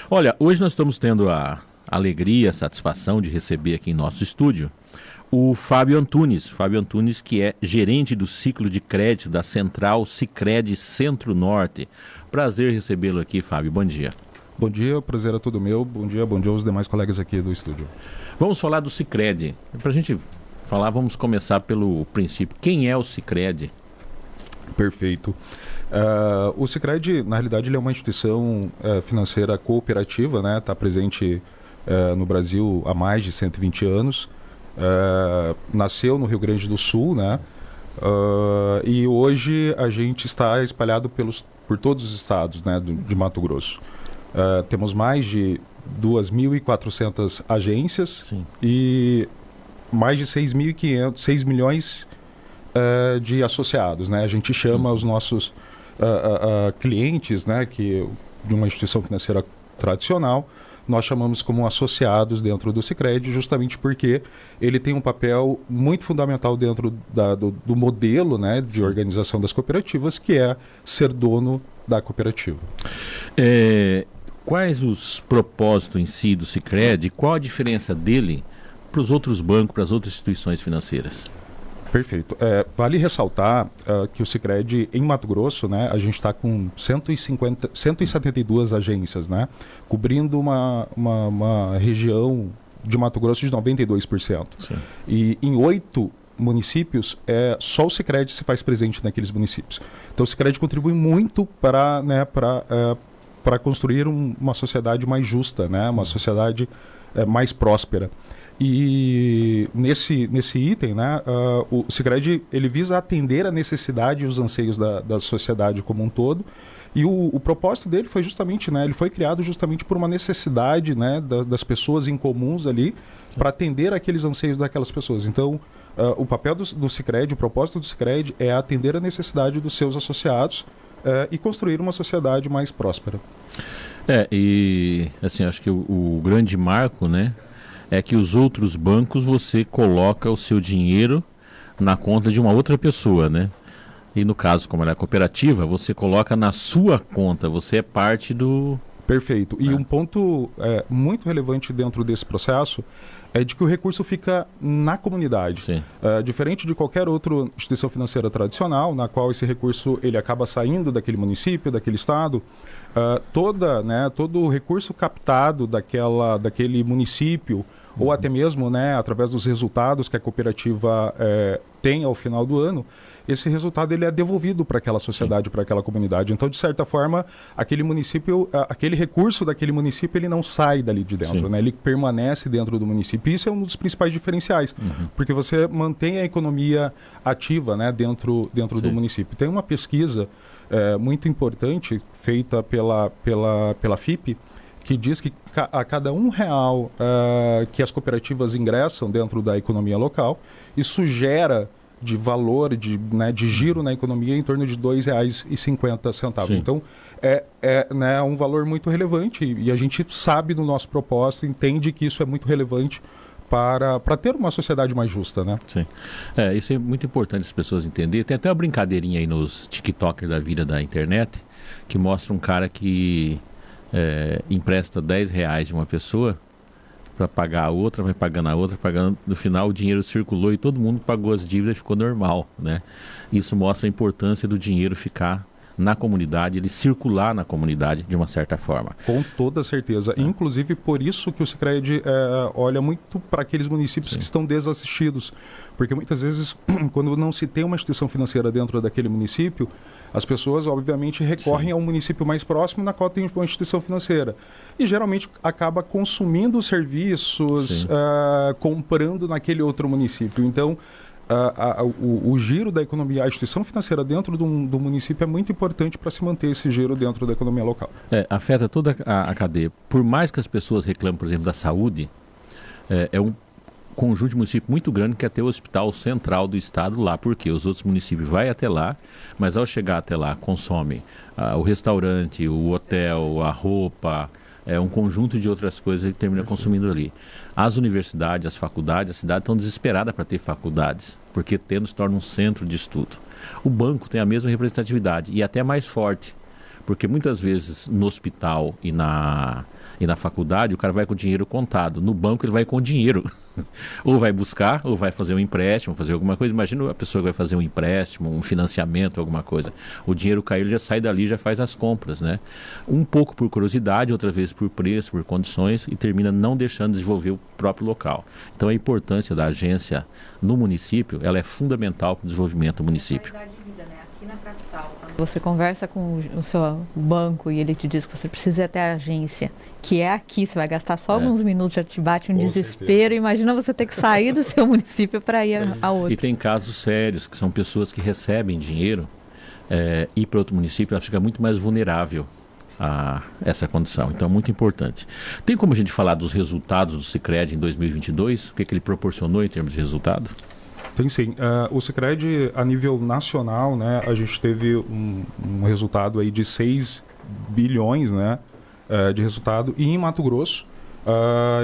Olha, hoje nós estamos tendo a alegria, a satisfação de receber aqui em nosso estúdio o Fábio Antunes. Fábio Antunes, que é gerente do ciclo de crédito da Central Sicredi Centro-Norte. Prazer recebê-lo aqui, Fábio. Bom dia. Bom dia, o prazer é todo meu. Bom dia aos demais colegas aqui do estúdio. Vamos falar do Sicredi. Para a gente falar, vamos começar pelo princípio. Quem é o Sicredi? Perfeito. O Sicredi, na realidade, ele é uma instituição financeira cooperativa, né? Está presente no Brasil há mais de 120 anos. Nasceu no Rio Grande do Sul, né? E hoje a gente está espalhado por todos os estados, né, de Mato Grosso. Temos mais de 2.400 agências. Sim. E mais de 6 milhões de associados, né? A gente chama os nossos clientes, né, de uma instituição financeira tradicional, nós chamamos como associados dentro do Sicredi, justamente porque ele tem um papel muito fundamental dentro do modelo, né, de organização das cooperativas, que é ser dono da cooperativa. Quais os propósitos em si do Sicredi? Qual a diferença dele para os outros bancos, para as outras instituições financeiras? Perfeito. Vale ressaltar que o Sicredi em Mato Grosso, né, a gente está com 172 agências, né, cobrindo uma região de Mato Grosso de 92%. Sim. E em 8 municípios, só o Sicredi se faz presente naqueles municípios. Então o Sicredi contribui muito para construir uma sociedade mais justa, né, uma sociedade mais próspera. E nesse item, né, o Sicredi ele visa atender a necessidade e os anseios da sociedade como um todo. E o propósito dele foi justamente, né, ele foi criado justamente por uma necessidade, né, das pessoas incomuns ali, para atender aqueles anseios daquelas pessoas. Então, o papel do Sicredi, o propósito do Sicredi é atender a necessidade dos seus associados e construir uma sociedade mais próspera. E assim, acho que o grande marco, né, é que os outros bancos você coloca o seu dinheiro na conta de uma outra pessoa, né? E no caso, como ela é cooperativa, você coloca na sua conta, você é parte do... Perfeito. E um ponto muito relevante dentro desse processo é de que o recurso fica na comunidade. Diferente de qualquer outra instituição financeira tradicional, na qual esse recurso ele acaba saindo daquele município, daquele estado, todo o recurso captado daquele município, ou até mesmo, né, através dos resultados que a cooperativa tem ao final do ano, esse resultado ele é devolvido para aquela sociedade, para aquela comunidade. Então, de certa forma, aquele município, aquele recurso daquele município, ele não sai dali de dentro, né? Ele permanece dentro do município. Isso é um dos principais diferenciais, porque você mantém a economia ativa, né, dentro do município. Tem uma pesquisa muito importante feita pela FIPE, que diz que a cada R$1 que as cooperativas ingressam dentro da economia local, isso gera de valor, de giro na economia em torno de R$2,50. Então, né, um valor muito relevante e a gente sabe do nosso propósito, entende que isso é muito relevante para ter uma sociedade mais justa, né? Sim. Isso é muito importante as pessoas entenderem. Tem até uma brincadeirinha aí nos TikTokers da vida da internet, que mostra um cara que empresta R$10 de uma pessoa para pagar a outra, vai pagando a outra, pagando, no final o dinheiro circulou e todo mundo pagou as dívidas e ficou normal, né? Isso mostra a importância do dinheiro ficar na comunidade, ele circular na comunidade de uma certa forma. Com toda certeza. Inclusive por isso que o Sicredi olha muito para aqueles municípios que estão desassistidos. Porque muitas vezes, quando não se tem uma instituição financeira dentro daquele município, as pessoas, obviamente, recorrem ao município mais próximo, na qual tem uma instituição financeira. E, geralmente, acaba consumindo serviços, comprando naquele outro município. Então, o giro da economia, a instituição financeira dentro do município é muito importante para se manter esse giro dentro da economia local. Afeta toda a cadeia. Por mais que as pessoas reclamem, por exemplo, da saúde, é um conjunto de município muito grande que quer ter o hospital central do estado lá, porque os outros municípios vão até lá, mas ao chegar até lá consomem o restaurante, o hotel, a roupa, um conjunto de outras coisas que ele termina consumindo ali. As universidades, as faculdades, a cidade estão desesperadas para ter faculdades, porque tendo se torna um centro de estudo. O banco tem a mesma representatividade e até mais forte, porque muitas vezes no hospital e E na faculdade o cara vai com o dinheiro contado. No banco ele vai com o dinheiro. Ou vai buscar, ou vai fazer um empréstimo, fazer alguma coisa. Imagina a pessoa que vai fazer um empréstimo, um financiamento, alguma coisa. O dinheiro caiu, ele já sai dali, já faz as compras, né? Um pouco por curiosidade, outra vez por preço, por condições, e termina não deixando de desenvolver o próprio local. Então a importância da agência no município, ela é fundamental para o desenvolvimento do município. Na capital, quando você conversa com o seu banco e ele te diz que você precisa ir até a agência, que é aqui, você vai gastar só alguns minutos, já te bate um desespero. Certeza. Imagina você ter que sair do seu município para ir a outro. E tem casos sérios, que são pessoas que recebem dinheiro, ir para outro município, ela fica muito mais vulnerável a essa condição. Então é muito importante. Tem como a gente falar dos resultados do Sicredi em 2022? O que ele proporcionou em termos de resultado? Tem sim. O Sicredi, a nível nacional, né, a gente teve um resultado aí de 6 bilhões, né, de resultado. E em Mato Grosso,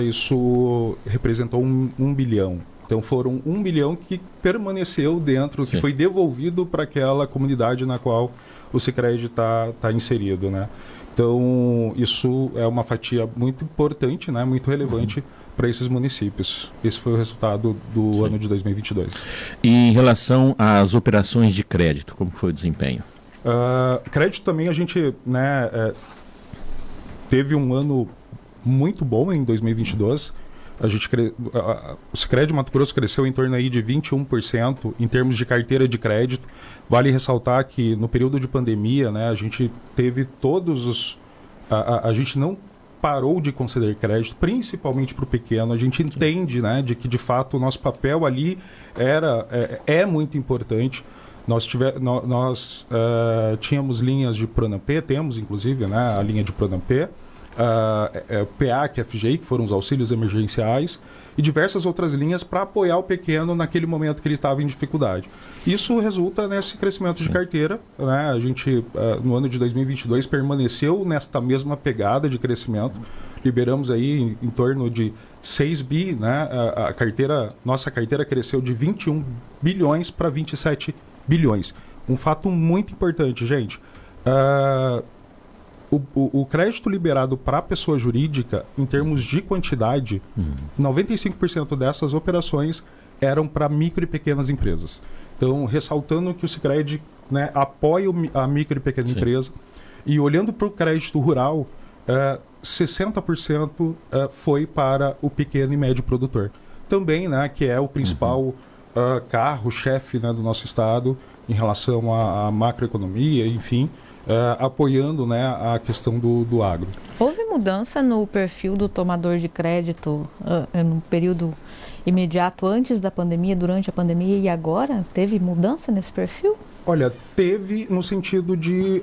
isso representou 1 bilhão. Então foram 1 bilhão que permaneceu dentro, sim, que foi devolvido para aquela comunidade na qual o Sicredi tá inserido, né? Então isso é uma fatia muito importante, né, muito relevante, para esses municípios. Esse foi o resultado do sim, ano de 2022. E em relação às operações de crédito, como foi o desempenho? Crédito também a gente, né, teve um ano muito bom em 2022. O Sicredi Mato Grosso cresceu em torno aí de 21% em termos de carteira de crédito. Vale ressaltar que no período de pandemia, né, a gente teve todos os... A gente não parou de conceder crédito, principalmente para o pequeno. A gente entende, né, de que de fato o nosso papel ali é muito importante. Nós tínhamos linhas de Pronamp, temos inclusive, né, a linha de Pronamp, PA, FGI, que foram os auxílios emergenciais, e diversas outras linhas para apoiar o pequeno naquele momento que ele estava em dificuldade. Isso resulta nesse crescimento de carteira, né? A gente, no ano de 2022, permaneceu nesta mesma pegada de crescimento. Liberamos aí em torno de 6 bi, né? Nossa carteira cresceu de 21 bilhões para 27 bilhões. Um fato muito importante, gente. O crédito liberado para a pessoa jurídica, em termos de quantidade, 95% dessas operações eram para micro e pequenas empresas. Então, ressaltando que o Sicredi, né, apoia a micro e pequena sim, empresa. E olhando para o crédito rural, 60% foi para o pequeno e médio produtor. Também, né, que é o principal carro-chefe, né, do nosso estado em relação à macroeconomia, enfim, apoiando, né, a questão do agro. Houve mudança no perfil do tomador de crédito no período imediato antes da pandemia, durante a pandemia e agora? Teve mudança nesse perfil? Olha, teve no sentido de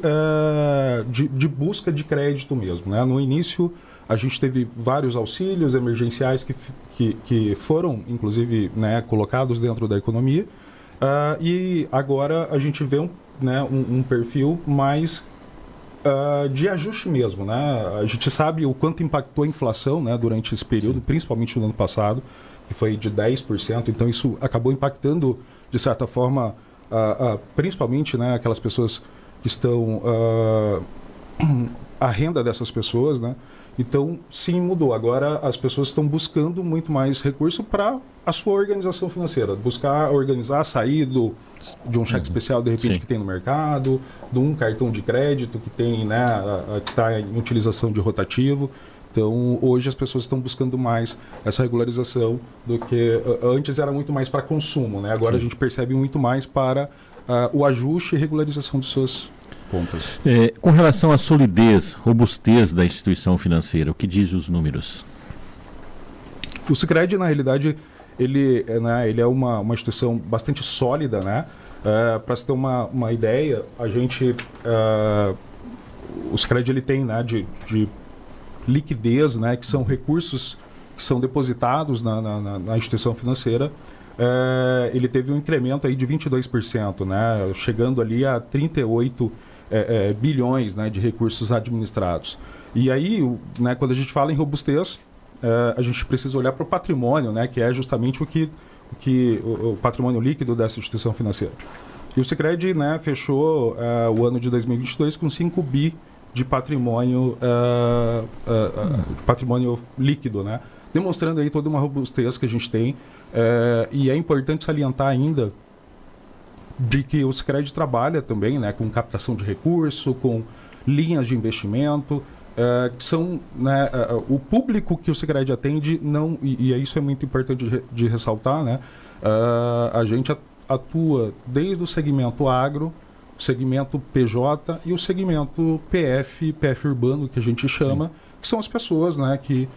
busca de crédito mesmo, né? No início, a gente teve vários auxílios emergenciais que foram, inclusive, né, colocados dentro da economia, e agora a gente vê um perfil mais de ajuste mesmo, né? A gente sabe o quanto impactou a inflação, né, durante esse período, sim, principalmente no ano passado, que foi de 10%, então isso acabou impactando, de certa forma, principalmente, né, aquelas pessoas que estão... a renda dessas pessoas, né? Então, sim, mudou. Agora as pessoas estão buscando muito mais recurso para a sua organização financeira. Buscar organizar, sair de um cheque especial, de repente, sim, que tem no mercado, de um cartão de crédito que tem, né, que está em utilização de rotativo. Então, hoje as pessoas estão buscando mais essa regularização do que antes era muito mais para consumo, né? Agora sim, a gente percebe muito mais para o ajuste e regularização dos seus contas. Com relação à solidez, robustez da instituição financeira, o que dizem os números? O Sicredi, na realidade, ele é uma instituição bastante sólida, né? Para se ter uma ideia, a gente... o Sicredi, ele tem, né, de liquidez, né, que são recursos que são depositados na instituição financeira, ele teve um incremento aí de 22%, né, chegando ali a 38 bilhões, né, de recursos administrados. E aí, né, quando a gente fala em robustez, a gente precisa olhar para o patrimônio, né, que é justamente o patrimônio líquido dessa instituição financeira. E o Sicredi, né, fechou o ano de 2022 com 5 bi de patrimônio líquido, né? Demonstrando aí toda uma robustez que a gente tem. E é importante salientar ainda de que o Sicredi trabalha também, né, com captação de recurso, com linhas de investimento, que são, né, o público que o Sicredi atende, não, e isso é muito importante de ressaltar, né, a gente atua desde o segmento agro, o segmento PJ e o segmento PF urbano, que a gente chama, sim, que são as pessoas, né, que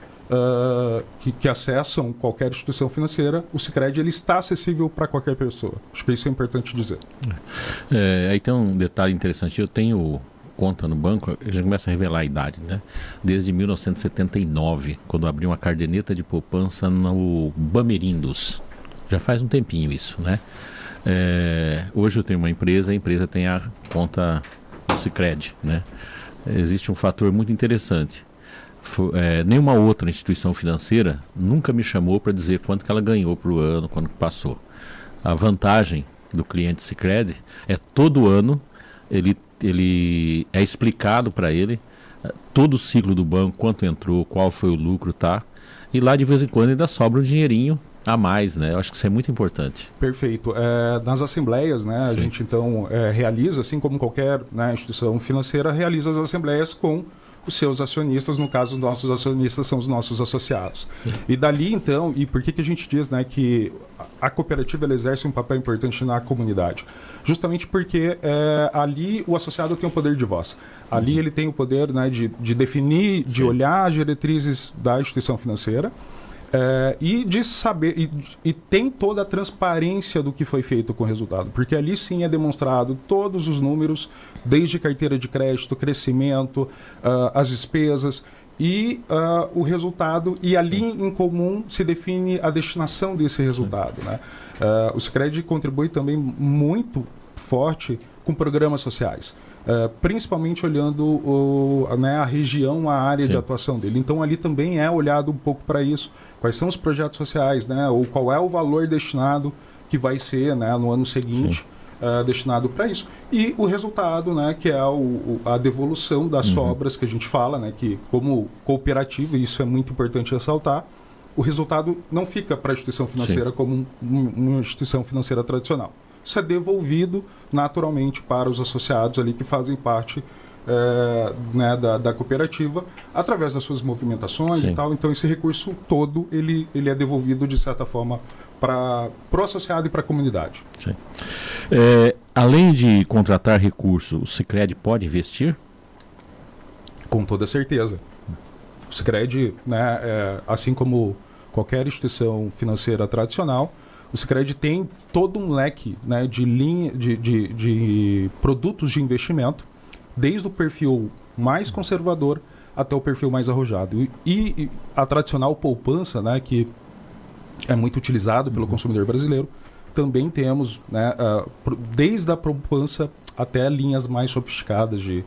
acessam qualquer instituição financeira. O Sicredi, ele está acessível para qualquer pessoa. Acho que isso é importante dizer. Aí tem um detalhe interessante. Eu tenho conta no banco, a gente começa a revelar a idade, né? Desde 1979, quando eu abri uma caderneta de poupança no Bamerindos. Já faz um tempinho isso, né? Hoje eu tenho uma empresa, a empresa tem a conta do Sicredi, né? Existe um fator muito interessante. Nenhuma outra instituição financeira nunca me chamou para dizer quanto que ela ganhou para o ano, quando passou. A vantagem do cliente Sicredi é todo ano ele é explicado para ele todo o ciclo do banco, quanto entrou, qual foi o lucro, tá? E lá de vez em quando ainda sobra um dinheirinho a mais, né? Eu acho que isso é muito importante. Perfeito. Nas assembleias, né, a gente então realiza, assim como qualquer, né, instituição financeira, realiza as assembleias com os seus acionistas. No caso, os nossos acionistas são os nossos associados. Sim. E dali, então, e por que a gente diz, né, que a cooperativa ela exerce um papel importante na comunidade? Justamente porque ali o associado tem o poder de voz. Ali ele tem o poder, né, de definir, de olhar as diretrizes da instituição financeira, e de saber, e tem toda a transparência do que foi feito com o resultado, porque ali sim é demonstrado todos os números, desde carteira de crédito, crescimento, as despesas e o resultado, e ali em comum se define a destinação desse resultado, né? O Sicredi contribui também muito forte com programas sociais. Principalmente olhando a região, a área de atuação dele. Então ali também é olhado um pouco para isso. Quais são os projetos sociais, né? Ou qual é o valor destinado que vai ser, né, no ano seguinte destinado para isso. E o resultado, né, que é a devolução das sobras que a gente fala, né, que como cooperativa, isso é muito importante ressaltar, o resultado não fica para a instituição financeira como uma instituição financeira tradicional. Isso é devolvido naturalmente para os associados ali que fazem parte né, da cooperativa através das suas movimentações e tal. Então esse recurso todo ele é devolvido de certa forma para o associado e para a comunidade. Sim. Além de contratar recurso, o Sicredi pode investir? Com toda certeza. O Sicredi, né, assim como qualquer instituição financeira tradicional, o Sicredi tem todo um leque, né, de produtos de investimento, desde o perfil mais conservador até o perfil mais arrojado. E a tradicional poupança, né, que é muito utilizado pelo consumidor brasileiro, também temos, né, desde a poupança até linhas mais sofisticadas de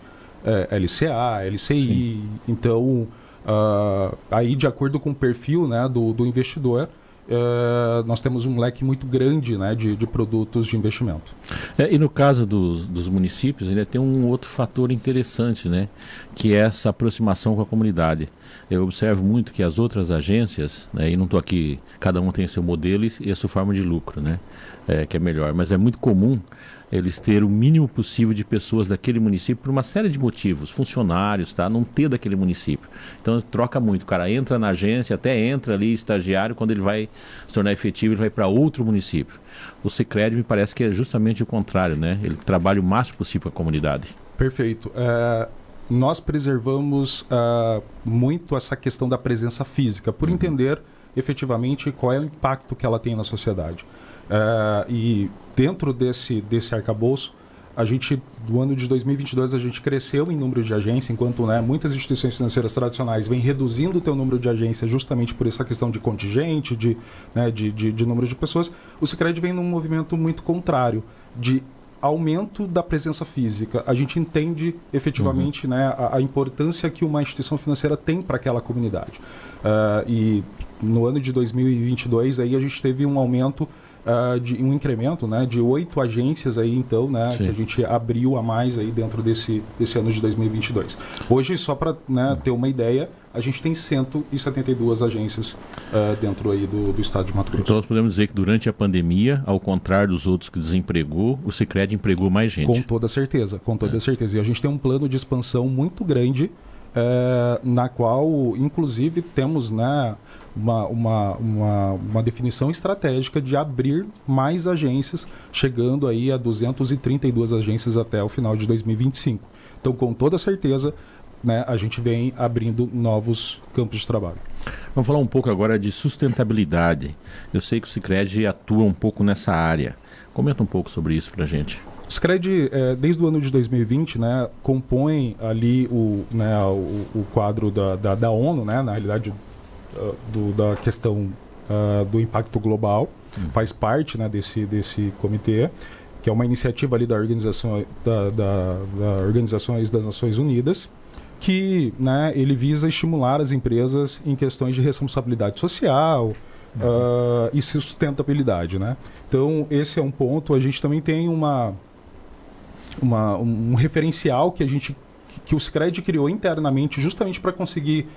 LCA, LCI. Sim. Então, aí de acordo com o perfil, né, do investidor, nós temos um leque muito grande, né, de produtos de investimento. E no caso dos municípios, ainda tem um outro fator interessante, né, que é essa aproximação com a comunidade. Eu observo muito que as outras agências, né, e não estou aqui, cada um tem seu modelo e a sua forma de lucro, né, que é melhor, mas é muito comum eles ter o mínimo possível de pessoas daquele município por uma série de motivos, funcionários, tá? Não ter daquele município. Então troca muito, o cara entra na agência, até entra ali estagiário, quando ele vai se tornar efetivo ele vai para outro município. O Sicredi me parece que é justamente o contrário, né? Ele trabalha o máximo possível com a comunidade. Perfeito. Nós preservamos muito essa questão da presença física, por entender efetivamente qual é o impacto que ela tem na sociedade. E dentro desse arcabouço, a gente, do ano de 2022, a gente cresceu em número de agências, enquanto, né, muitas instituições financeiras tradicionais vêm reduzindo o seu número de agências justamente por essa questão de contingente, de número de pessoas. O Sicredi vem num movimento muito contrário, de aumento da presença física. A gente entende efetivamente, né, a importância que uma instituição financeira tem para aquela comunidade. E no ano de 2022 aí a gente teve um aumento de um incremento, né, de 8 agências aí, então, né, que a gente abriu a mais aí dentro desse ano de 2022. Hoje, só para, né, ter uma ideia, a gente tem 172 agências dentro aí do estado de Mato Grosso. Então nós podemos dizer que durante a pandemia, ao contrário dos outros que desempregou, o Sicredi empregou mais gente. Com toda certeza, com toda certeza. E a gente tem um plano de expansão muito grande, na qual, inclusive, temos, né, uma definição estratégica de abrir mais agências, chegando aí a 232 agências até o final de 2025. Então, com toda certeza, né, a gente vem abrindo novos campos de trabalho. Vamos falar um pouco agora de sustentabilidade. Eu sei que o Sicredi atua um pouco nessa área. Comenta um pouco sobre isso para a gente. O Sicredi, desde o ano de 2020, né, compõe ali o quadro da ONU, né, na realidade, da questão do impacto global, faz parte, né, desse comitê, que é uma iniciativa ali da Organizações das Nações Unidas, que, né, ele visa estimular as empresas em questões de responsabilidade social e sustentabilidade, né? Então, esse é um ponto. A gente também tem um referencial que o Sicredi criou internamente justamente para conseguir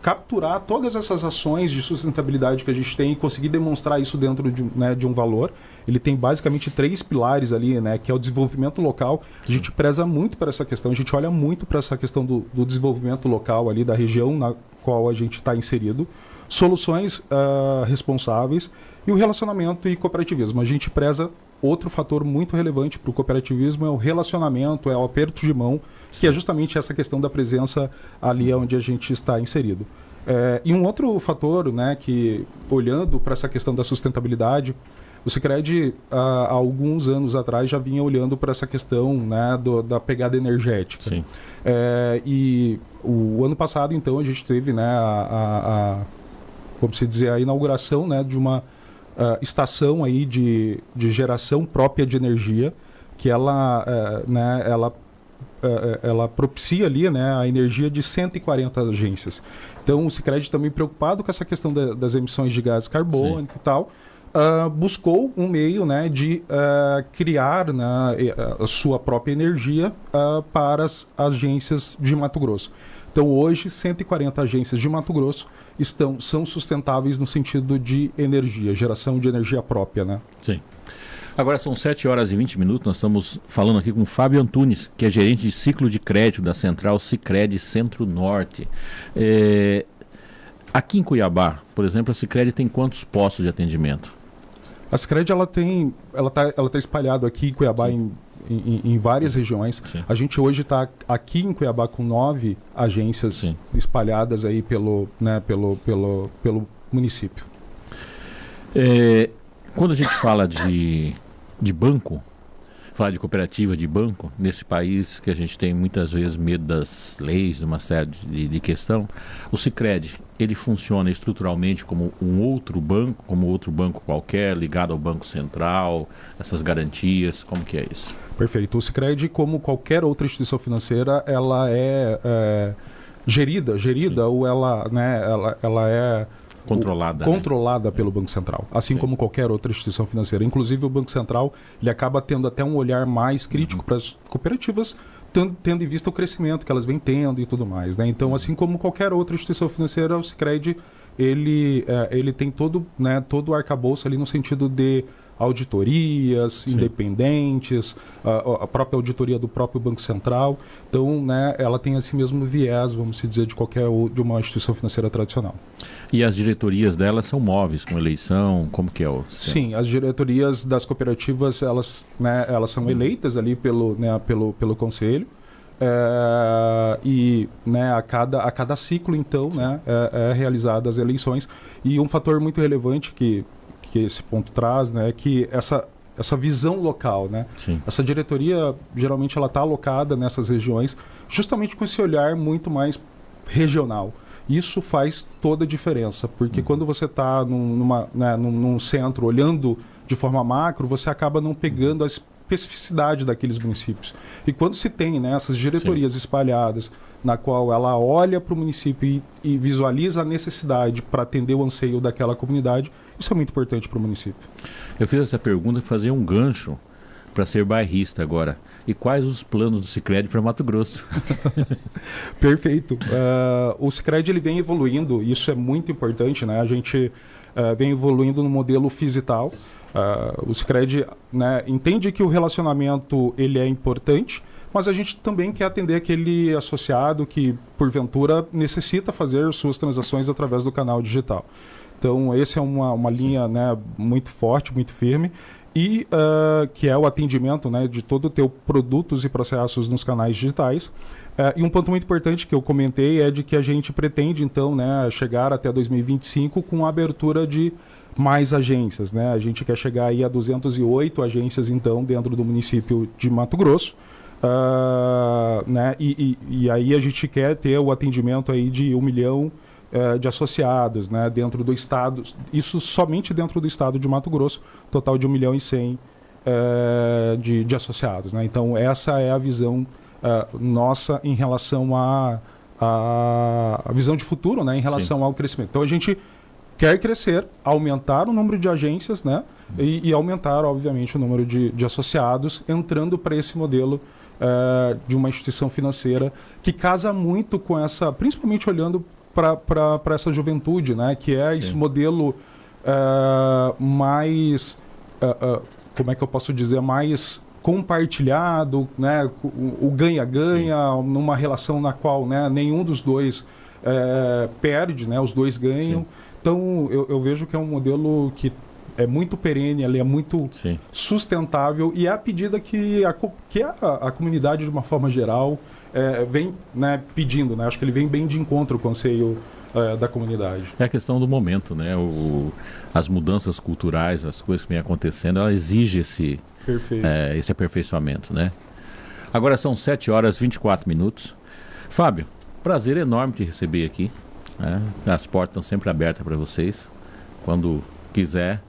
capturar todas essas ações de sustentabilidade que a gente tem e conseguir demonstrar isso dentro de um valor. Ele tem basicamente 3 pilares ali, né, que é o desenvolvimento local. A gente preza muito para essa questão, a gente olha muito para essa questão do desenvolvimento local ali da região na qual a gente está inserido, soluções responsáveis e o relacionamento e cooperativismo. A gente preza. Outro fator muito relevante para o cooperativismo é o relacionamento, é o aperto de mão, que é justamente essa questão da presença ali onde a gente está inserido. E um outro fator, né, que olhando para essa questão da sustentabilidade, o Sicredi, há alguns anos atrás, já vinha olhando para essa questão, né, da pegada energética. Sim. E o ano passado, então, a gente teve, né, vamos dizer, a inauguração, né, de uma estação aí de geração própria de energia, que ela propicia ali, né, a energia de 140 agências. Então, o Sicredi também preocupado com essa questão das emissões de gás carbônico e tal, buscou um meio, né, de criar, né, a sua própria energia para as agências de Mato Grosso. Então, hoje, 140 agências de Mato Grosso são sustentáveis no sentido de energia, geração de energia própria, né? Sim. Agora são 7h20, nós estamos falando aqui com o Fábio Antunes, que é gerente de ciclo de crédito da Central Sicredi Centro-Norte. Aqui em Cuiabá, por exemplo, a Sicredi tem quantos postos de atendimento? A Sicredi ela tá espalhada aqui em Cuiabá em várias regiões. Sim. A gente hoje está aqui em Cuiabá com 9 agências espalhadas aí pelo município. Quando a gente fala de banco, falar de cooperativa de banco, nesse país que a gente tem muitas vezes medo das leis, de uma série de questão, o Sicredi, ele funciona estruturalmente como outro banco qualquer, ligado ao Banco Central, essas garantias, como que é isso? Perfeito. O Sicredi, como qualquer outra instituição financeira, ela é gerida ou ela é controlada pelo Banco Central, assim como qualquer outra instituição financeira. Inclusive o Banco Central, ele acaba tendo até um olhar mais crítico para as cooperativas, tendo em vista o crescimento que elas vêm tendo e tudo mais, né? Então, assim como qualquer outra instituição financeira, o Sicredi, ele tem todo o arcabouço ali no sentido de auditorias independentes, a própria auditoria do próprio Banco Central. Então, né, ela tem esse mesmo viés, vamos dizer, de uma instituição financeira tradicional. E as diretorias delas são móveis, com eleição, como que é o sistema? Sim, as diretorias das cooperativas, elas são eleitas ali pelo conselho. E, né, a cada ciclo, então, né, é realizada as eleições. E um fator muito relevante que esse ponto traz, né, é que essa visão local, né? Essa diretoria, geralmente, ela está alocada nessas regiões justamente com esse olhar muito mais regional. Isso faz toda a diferença, porque quando você está num centro olhando de forma macro, você acaba não pegando a especificidade daqueles municípios. E quando se tem, né, essas diretorias espalhadas, na qual ela olha para o município e visualiza a necessidade para atender o anseio daquela comunidade, Isso é muito importante para o município. Eu fiz essa pergunta e fazer um gancho para ser bairrista agora. E quais os planos do Sicredi para Mato Grosso? Perfeito. O Sicredi ele vem evoluindo, isso é muito importante, né? A gente vem evoluindo no modelo Physital. O Sicredi, né, entende que o relacionamento ele é importante, mas a gente também quer atender aquele associado que, porventura, necessita fazer suas transações através do canal digital. Então, essa é uma linha, né, muito forte, muito firme, e que é o atendimento, né, de todo o teu produtos e processos nos canais digitais. E um ponto muito importante que eu comentei é de que a gente pretende, então, né, chegar até 2025 com a abertura de mais agências, né? A gente quer chegar aí a 208 agências, então, dentro do município de Mato Grosso. Né? E aí a gente quer ter o atendimento aí de 1 milhão de associados, né? Dentro do estado, isso somente dentro do estado de Mato Grosso, total de 1 milhão e 100 de associados, né? Então essa é a visão nossa em relação a visão de futuro, né? Em relação ao crescimento. Então a gente quer crescer, aumentar o número de agências, né? E aumentar, obviamente, o número de associados, entrando para esse modelo de uma instituição financeira que casa muito com essa, principalmente olhando para essa juventude, né? Que é esse modelo mais, como é que eu posso dizer, mais compartilhado, né? O ganha-ganha, numa relação na qual, né, nenhum dos dois perde, né? Os dois ganham. Sim. Então, eu vejo que é um modelo que é muito perene, ele é muito sustentável e é a pedida que a comunidade, de uma forma geral, vem, né, pedindo. Né? Acho que ele vem bem de encontro ao conselho da comunidade. É a questão do momento, né? As mudanças culturais, as coisas que vêm acontecendo, ela exige esse aperfeiçoamento, né? Agora são 7h24. Fábio, prazer enorme te receber aqui. As portas estão sempre abertas para vocês. Quando quiser,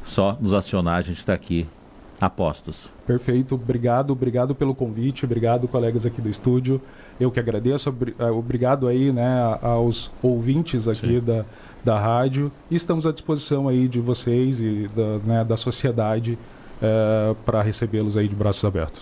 só nos acionar, a gente está aqui a postos. Perfeito, obrigado pelo convite, obrigado, colegas aqui do estúdio. Eu que agradeço, obrigado aí, né, aos ouvintes aqui da rádio. E estamos à disposição aí de vocês e da sociedade para recebê-los aí de braços abertos.